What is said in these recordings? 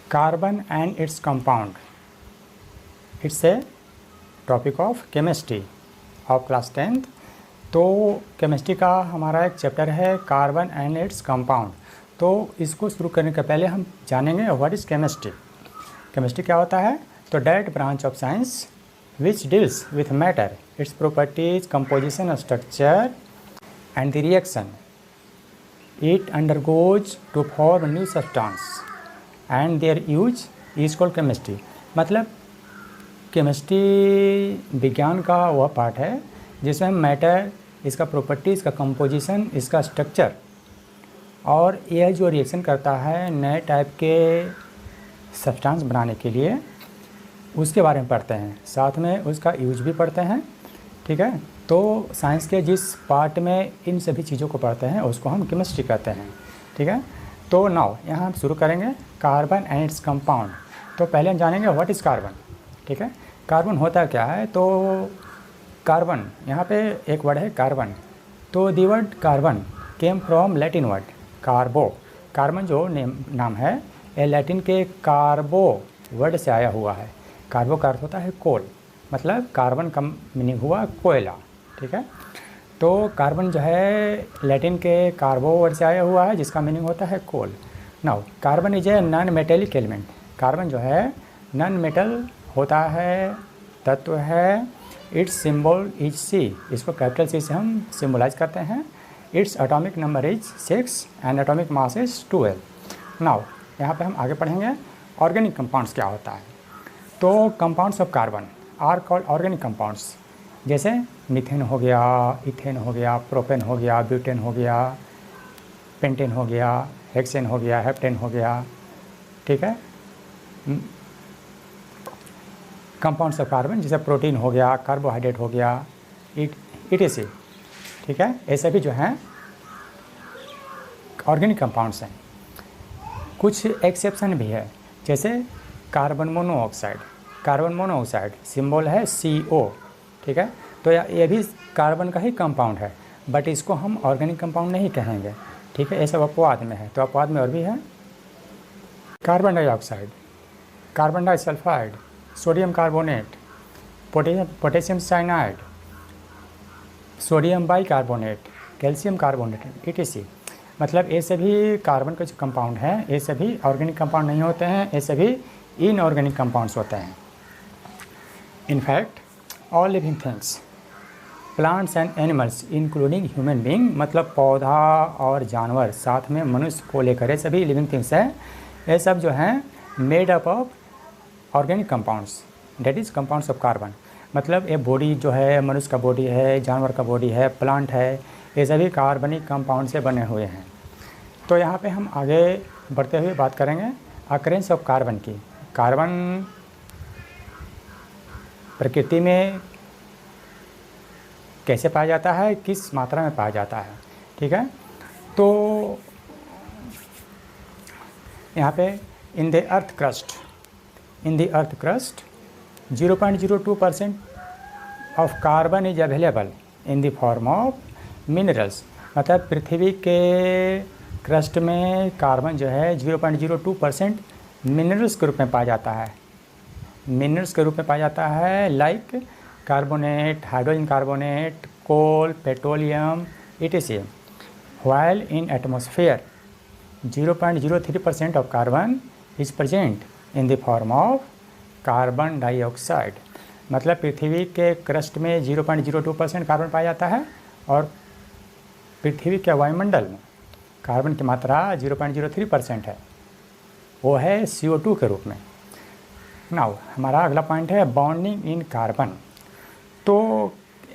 Carbon and its compound. It's a topic of chemistry of class 10th. तो chemistry का हमारा एक chapter है कार्बन एंड इट्स कंपाउंड। तो इसको शुरू करने के पहले हम जानेंगे व्हाट इज़ केमिस्ट्री। केमिस्ट्री क्या होता है? तो that branch of science which deals with matter, its properties, composition, structure and the reaction it undergoes to form new substance and their use is called chemistry। मतलब chemistry विज्ञान का वह part है जिसमें मैटर, इसका प्रॉपर्टी, इसका composition, इसका structure और यह जो रिएक्शन करता है नए टाइप के सब्सटेंस बनाने के लिए, उसके बारे में पढ़ते हैं। साथ में उसका यूज भी पढ़ते हैं। ठीक है, तो साइंस के जिस पार्ट में इन सभी चीज़ों को पढ़ते हैं उसको हम केमिस्ट्री कहते हैं। ठीक है, तो नाउ यहाँ हम शुरू करेंगे कार्बन एंड इट्स कंपाउंड। तो पहले हम जानेंगे व्हाट इज़ कार्बन। ठीक है, कार्बन होता क्या है? तो कार्बन, यहाँ पे एक वर्ड है कार्बन। तो the word carbon came from Latin word कार्बो। Carbon जो नाम है ये लैटिन के कार्बो वर्ड से आया हुआ है। कार्बो का अर्थ होता है कोल, मतलब कार्बन का मीनिंग हुआ कोयला। ठीक है, तो कार्बन जो है लैटिन के कार्बो वर्ड से आया हुआ है जिसका मीनिंग होता है coal. Now carbon is a non metallic element. Carbon जो है नॉन मेटल होता है, तत्व है। इट्स सिंबल इज सी, इसको कैपिटल सी से हम सिम्बलाइज करते हैं। Its atomic number is 6 and atomic mass is 12। Now यहाँ पे हम आगे पढ़ेंगे ऑर्गेनिक कंपाउंड्स क्या होता है। तो compounds of carbon are called organic compounds. जैसे मीथेन हो गया, इथेन हो गया, प्रोपेन हो गया, ब्यूटेन हो गया, पेंटेन हो गया, हेक्सेन हो गया, हेप्टेन हो गया। ठीक है, कंपाउंड्स ऑफ कार्बन जैसे प्रोटीन हो गया, कार्बोहाइड्रेट हो गया, इटीसी। ठीक है, ऐसे भी जो हैं ऑर्गेनिक कंपाउंड्स हैं। कुछ एक्सेप्शन भी है, जैसे carbon monoxide. Carbon monoxide symbol है CO। ठीक है, तो ये भी कार्बन का ही कंपाउंड है, बट इसको हम ऑर्गेनिक कंपाउंड नहीं कहेंगे। ठीक है, ऐसा अपवाद में है। तो अपवाद में और भी है carbon dioxide, carbon disulphide, sodium carbonate, potassium cyanide, sodium bicarbonate, calcium carbonate, ETC। मतलब ये सभी कार्बन के जो कंपाउंड हैं ये सभी ऑर्गेनिक कंपाउंड नहीं होते हैं, ये सभी इनऑर्गेनिक कंपाउंड्स होते हैं। In fact all living things, plants and animals including human being, मतलब पौधा और जानवर साथ में मनुष्य को लेकर ये सभी लिविंग थिंग्स है, ये सब जो हैं made up of organic compounds, that is compounds of carbon. मतलब ये बॉडी जो है, मनुष्य का बॉडी है, जानवर का बॉडी है, प्लांट है, ये सभी कार्बनिक कंपाउंड से बने हुए हैं। तो यहाँ पे हम आगे बढ़ते हुए बात करेंगे अकरेंस ऑफ कार्बन की। कार्बन प्रकृति में कैसे पाया जाता है, किस मात्रा में पाया जाता है। ठीक है, तो यहाँ पे in the earth crust 0.02% of carbon is available in the form of minerals. मतलब पृथ्वी के क्रस्ट में कार्बन जो है 0.02% मिनरल्स के रूप में पाया जाता है। मिनरल्स के रूप में पाया जाता है like carbonate, hydrogen carbonate, coal, petroleum, ETC। While in atmosphere 0.03% of carbon is present in the form of carbon dioxide. मतलब पृथ्वी के क्रस्ट में 0.02% कार्बन पाया जाता है और पृथ्वी के वायुमंडल में कार्बन की मात्रा 0.03% है, वो है CO2 के रूप में। नाउ हमारा अगला पॉइंट है बॉन्डिंग इन कार्बन। तो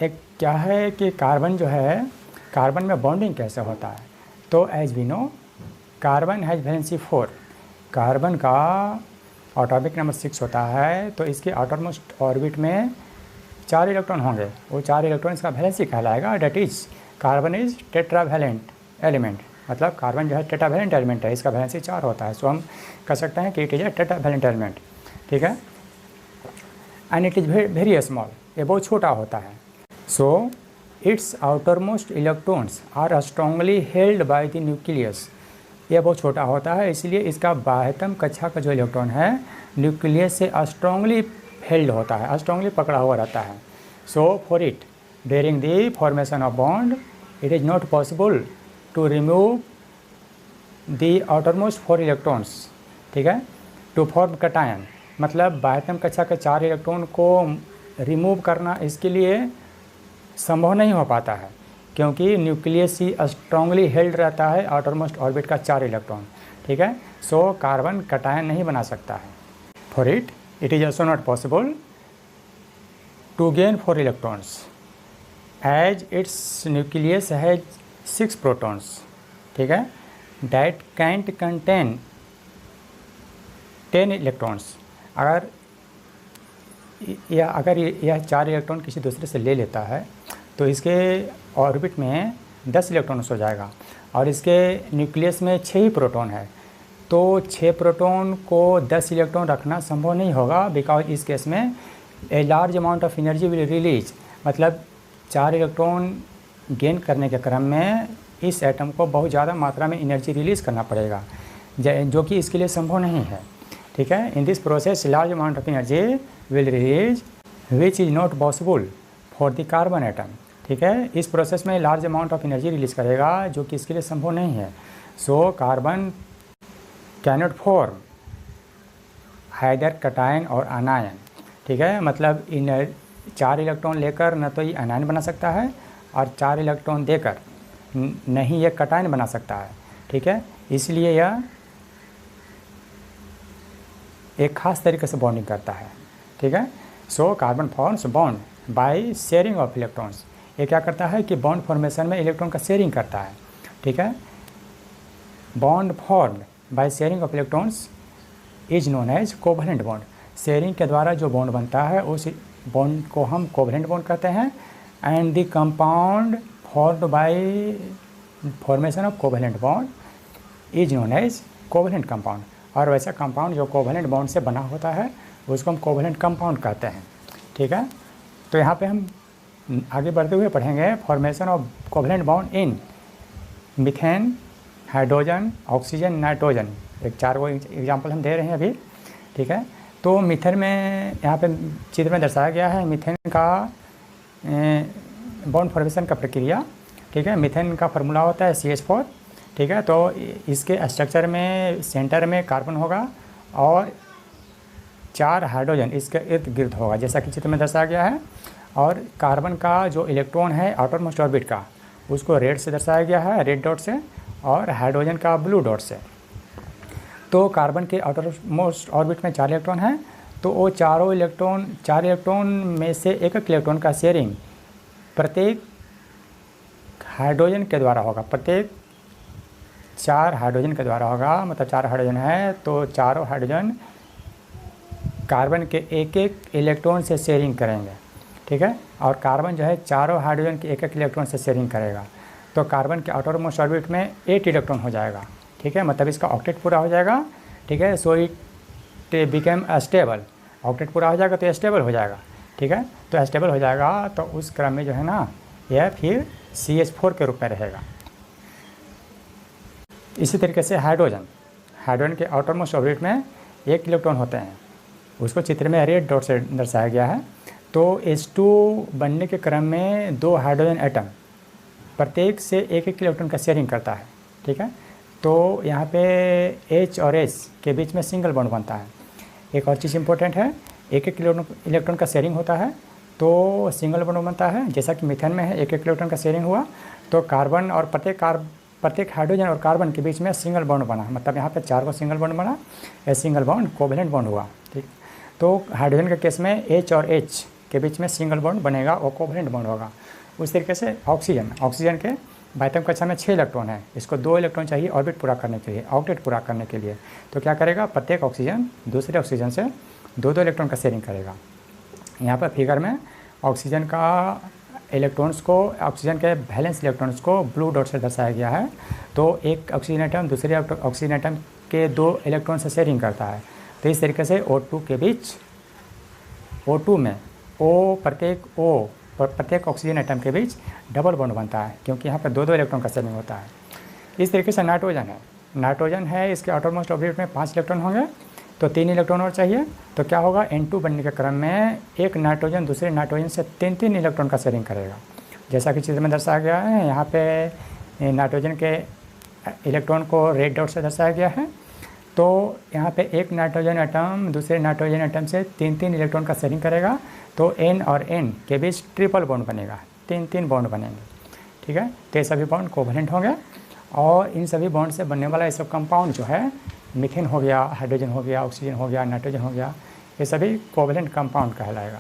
एक क्या है कि कार्बन जो है, कार्बन में बॉन्डिंग कैसे होता है? तो as we know carbon has valency 4। Carbon का एटॉमिक नंबर 6 होता है, तो इसके आउटरमोस्ट ऑर्बिट में 4 इलेक्ट्रॉन होंगे। वो 4 इलेक्ट्रॉन इसका वैलेंसी कहलाएगा। That is carbon is tetravalent element. मतलब कार्बन जो है टेट्रावैलेंट एलिमेंट है, इसका वैलेंसी 4 होता है। सो हम कह सकते हैं कि it is a tetravalent element. ठीक है, and it is very small, ये बहुत छोटा होता है। So its outermost electrons are strongly held by the nucleus. ये बहुत छोटा होता है, इसलिए इसका बाह्यतम कक्षा का जो इलेक्ट्रॉन है न्यूक्लियस से स्ट्रांगली हेल्ड होता है, स्ट्रांगली पकड़ा हुआ रहता है। So for it during the formation of bond it is not possible to remove the outermost 4 electrons, ठीक है, टू फॉर्म कटायन। मतलब बाह्यतम कक्षा के 4 इलेक्ट्रॉन को रिमूव करना इसके लिए संभव नहीं हो पाता है, क्योंकि न्यूक्लियस ही स्ट्रांगली हेल्ड रहता है आउटरमोस्ट ऑर्बिट का 4 इलेक्ट्रॉन, ठीक है। सो कार्बन कटायन नहीं बना सकता है। For it is also not possible to gain 4 electrons as its nucleus has 6 protons, ठीक है, that can't contain 10 इलेक्ट्रॉन्स। अगर यह 4 इलेक्ट्रॉन किसी दूसरे से ले लेता है तो इसके ऑर्बिट में 10 इलेक्ट्रॉन्स हो जाएगा, और इसके न्यूक्लियस में 6 ही प्रोटॉन है, तो 6 प्रोटॉन को 10 इलेक्ट्रॉन रखना संभव नहीं होगा, बिकॉज इस केस में a large amount of energy will release. मतलब 4 इलेक्ट्रॉन गेन करने के क्रम में इस एटम को बहुत ज़्यादा मात्रा में एनर्जी रिलीज़ करना पड़ेगा, जो कि इसके लिए संभव नहीं है, ठीक है। In this process large amount of energy will release which is not possible for the carbon atom, ठीक है। इस प्रोसेस में large amount of energy release करेगा जो कि इसके लिए संभव नहीं है। So carbon cannot form Haider cation और अनायन, ठीक है। मतलब 4 इलेक्ट्रॉन लेकर न तो ये अनायन बना सकता है और 4 इलेक्ट्रॉन देकर नहीं ये कटायन बना सकता है, ठीक है। इसलिए यह एक खास तरीके से बॉन्डिंग करता है, ठीक है। So carbon forms bond by sharing of electrons. ये क्या करता है कि बॉन्ड फॉर्मेशन में इलेक्ट्रॉन का शेयरिंग करता है, ठीक है। Bond formed by sharing of electrons is known as covalent bond. Sharing के द्वारा जो बॉन्ड बनता है उस बॉन्ड को हम कोवलेंट बॉन्ड कहते हैं। And the compound formed by formation of covalent bond is known as covalent compound। और वैसा कंपाउंड जो कोवलेंट बॉन्ड से बना होता है उसको हम कोवलेंट कंपाउंड कहते हैं, ठीक है। तो यहाँ पे हम आगे बढ़ते हुए पढ़ेंगे formation of covalent bond in methane, hydrogen, oxygen, nitrogen. एक 4 वो एग्जाम्पल हम दे रहे हैं अभी, ठीक है। तो मीथेन में यहाँ पे चित्र में दर्शाया गया है मीथेन का बॉन्ड फॉर्मेशन का प्रक्रिया, ठीक है। मीथेन का फार्मूला होता है CH4, ठीक है। तो इसके स्ट्रक्चर में सेंटर में कार्बन होगा और 4 हाइड्रोजन इसके इर्द गिर्द होगा, जैसा कि चित्र में दर्शाया गया है। और कार्बन का जो इलेक्ट्रॉन है आउटर मोस्ट ऑर्बिट का उसको रेड से दर्शाया गया है, रेड डॉट से, और हाइड्रोजन का ब्लू डॉट से। तो कार्बन के आउटर मोस्ट ऑर्बिट में 4 इलेक्ट्रॉन हैं, तो वो 4 इलेक्ट्रॉन में से एक इलेक्ट्रॉन का शेयरिंग प्रत्येक हाइड्रोजन के द्वारा होगा, प्रत्येक 4 हाइड्रोजन के द्वारा होगा। मतलब 4 हाइड्रोजन है तो चारों हाइड्रोजन कार्बन के एक इलेक्ट्रॉन से शेयरिंग करेंगे, ठीक है। और कार्बन जो है चारों हाइड्रोजन के एक इलेक्ट्रॉन से शेयरिंग करेगा, तो कार्बन के आउटर मोस्ट ऑर्बिट में 8 इलेक्ट्रॉन हो जाएगा, ठीक है। मतलब इसका ऑक्टेट पूरा हो जाएगा, ठीक है। So it became stable. Octet पूरा हो जाएगा तो स्टेबल हो जाएगा, ठीक है। तो स्टेबल हो जाएगा तो उस क्रम में जो है ना यह फिर CH4 के रूप में रहेगा। इसी तरीके से हाइड्रोजन के आउटर मोस्ट ऑर्बिट में 1 इलेक्ट्रॉन होते हैं, उसको चित्र में रेड डॉट से दर्शाया गया है। तो H2 बनने के क्रम में 2 हाइड्रोजन एटम प्रत्येक से एक इलेक्ट्रॉन का शेयरिंग करता है, ठीक है। तो यहाँ पे H और H के बीच में सिंगल बॉन्ड बनता है। एक और चीज़ इंपॉर्टेंट है, एक इलेक्ट्रॉन का शेयरिंग होता है तो सिंगल बॉन्ड बनता है, जैसा कि मीथेन में है एक इलेक्ट्रॉन का शेयरिंग हुआ तो कार्बन और प्रत्येक हाइड्रोजन और कार्बन के बीच में सिंगल बॉन्ड बना। मतलब यहाँ पे 4 को सिंगल बॉन्ड बना, यह सिंगल बॉन्ड कोवलेंट बॉन्ड हुआ, ठीक। तो हाइड्रोजन के केस में H और H के बीच में सिंगल बॉन्ड बनेगा, वो कोवलेंट बॉन्ड होगा। उस तरीके से ऑक्सीजन के बाह्यतम कक्षा में 6 इलेक्ट्रॉन है, इसको 2 इलेक्ट्रॉन चाहिए ऑर्बिट पूरा करने के लिए, ऑक्टेट पूरा करने के लिए। तो क्या करेगा, प्रत्येक ऑक्सीजन दूसरे ऑक्सीजन से 2 इलेक्ट्रॉन का शेयरिंग करेगा। यहाँ पर फिगर में ऑक्सीजन के वैलेंस इलेक्ट्रॉन्स को ब्लू डॉट से दर्शाया गया है। तो एक ऑक्सीजन एटम दूसरे ऑक्सीजन एटम के 2 इलेक्ट्रॉन से शेयरिंग करता है। तो इस तरीके से O2 के बीच O2 में प्रत्येक ऑक्सीजन एटम के बीच डबल बॉन्ड बनता है, क्योंकि यहाँ पर 2 इलेक्ट्रॉन का शेयरिंग होता है। इस तरीके से नाइट्रोजन है, नाइट्रोजन है, इसके आउटरमोस्ट ऑर्बिट में 5 इलेक्ट्रॉन होंगे, तो 3 इलेक्ट्रॉन और चाहिए। तो क्या होगा, N2 बनने के क्रम में एक नाइट्रोजन दूसरे नाइट्रोजन से 3-3 इलेक्ट्रॉन का शेयरिंग करेगा। जैसा कि चित्र में दर्शाया गया है, यहाँ पे नाइट्रोजन के इलेक्ट्रॉन को रेड डॉट से दर्शाया गया है। तो यहाँ पे एक नाइट्रोजन एटम दूसरे नाइट्रोजन एटम से 3-3 इलेक्ट्रॉन का शेयरिंग करेगा, तो N और N के बीच ट्रिपल बॉन्ड बनेगा, 3-3 बॉन्ड बनेंगे। ठीक है, तो ये सभी बॉन्ड कोवलेंट होंगे और इन सभी बॉन्ड से बनने वाला ये सब कंपाउंड जो है, मीथेन हो गया, हाइड्रोजन हो गया, ऑक्सीजन हो गया, नाइट्रोजन हो गया, ये सभी कोवलेंट कंपाउंड कहलाएगा।